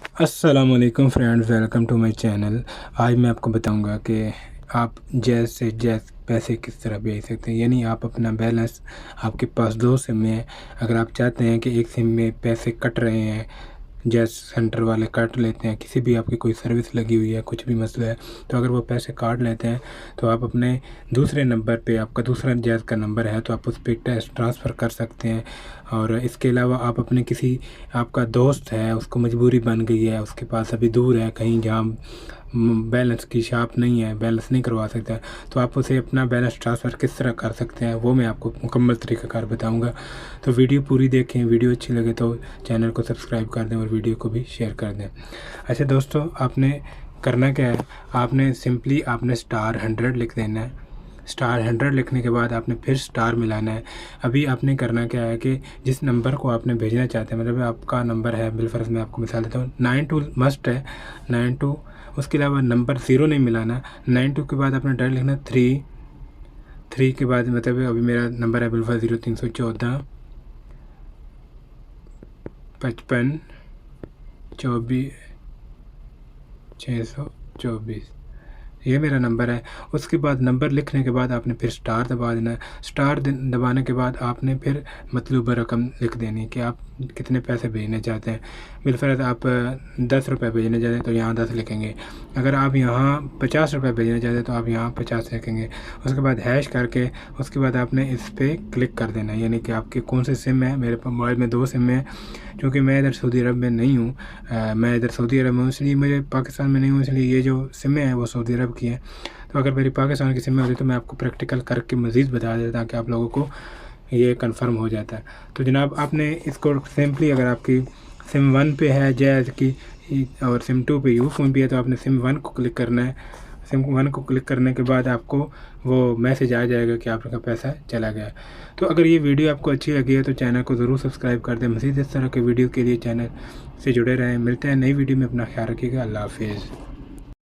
अस्सलामुअलैकुम friends, welcome to my channel. आज मैं आपको बताऊंगा कि आप जैज़ से जैज़ पैसे किस तरह भेज सकते हैं। यानी आप अपना बैलेंस, आपके पास दो सिम है, अगर आप चाहते हैं कि एक सिम में पैसे कट रहे हैं, जैज़ सेंटर वाले काट लेते हैं, किसी भी आपकी कोई सर्विस लगी हुई है, कुछ भी मसला है, तो अगर वो पैसे काट लेते हैं तो आप अपने दूसरे नंबर पे, आपका दूसरा जैज़ का नंबर है तो आप उस पर ट्रांसफ़र कर सकते हैं। और इसके अलावा आप अपने किसी, आपका दोस्त है, उसको मजबूरी बन गई है, उसके पास अभी दूर है कहीं जहाँ बैलेंस की शॉप नहीं है, बैलेंस नहीं करवा सकता, तो आप उसे अपना बैलेंस ट्रांसफ़र किस तरह कर सकते हैं वो मैं आपको मुकम्मल तरीक़ाकार बताऊंगा। तो वीडियो पूरी देखें, वीडियो अच्छी लगे तो चैनल को सब्सक्राइब कर दें और वीडियो को भी शेयर कर दें। अच्छा दोस्तों, आपने करना क्या है, आपने सिंपली आपने *100 लिख देना है। *100 लिखने के बाद आपने फिर स्टार मिलाना है। अभी आपने करना क्या है कि जिस नंबर को आपने भेजना चाहते हैं, मतलब आपका नंबर है, बिलफर्ज मैं आपको मिसाल देता हूँ, 92 मस्ट है, 92, उसके अलावा नंबर 0 नहीं मिलाना। 92 के बाद आपने डायरेक्ट लिखना 3 के बाद, मतलब अभी मेरा नंबर है बिलफर्ज 0314 55 24 624, ये मेरा नंबर है। उसके बाद नंबर लिखने के बाद आपने फिर स्टार दबा देना है। स्टार दबाने के बाद आपने फिर मतलूबा रकम लिख देनी है कि आप कितने पैसे भेजने चाहते हैं। बिलफर्ज आप 10 रुपये भेजने चाहते हैं तो यहाँ 10 लिखेंगे। अगर आप यहाँ 50 रुपये भेजने चाहते हैं तो आप यहाँ 50 लिखेंगे। उसके बाद हैश करके उसके बाद आपने इस पर क्लिक कर देना है, यानी कि आपके कौन से सिम है। मेरे मोबाइल में 2 सिम है, क्योंकि मैं इधर सऊदी अरब में नहीं हूँ, मैं इधर सऊदी अरब में हूँ, इसलिए मुझे पाकिस्तान में नहीं हूँ, इसलिए ये जो सिम है वो सऊदी अरब की है। तो अगर मेरी पाकिस्तान की सिम होती तो मैं आपको प्रैक्टिकल करके मज़ीद बता देता ताकि आप लोगों को ये कंफर्म हो जाता है। तो जनाब, आपने इसको सिंपली, अगर आपकी सिम 1 पे है जैज़ की और सिम 2 पे यूफोन भी है, तो आपने सिम 1 को क्लिक करना है। सिम 1 को क्लिक करने के बाद आपको वो मैसेज आ जाएगा कि आपका पैसा चला गया। तो अगर ये वीडियो आपको अच्छी लगी है तो चैनल को ज़रूर सब्सक्राइब कर दें। मज़ीद इस तरह के वीडियो के लिए चैनल से जुड़े रहें। मिलते हैं नई वीडियो में, अपना ख्याल रखिएगा। अल्लाह हाफिज़।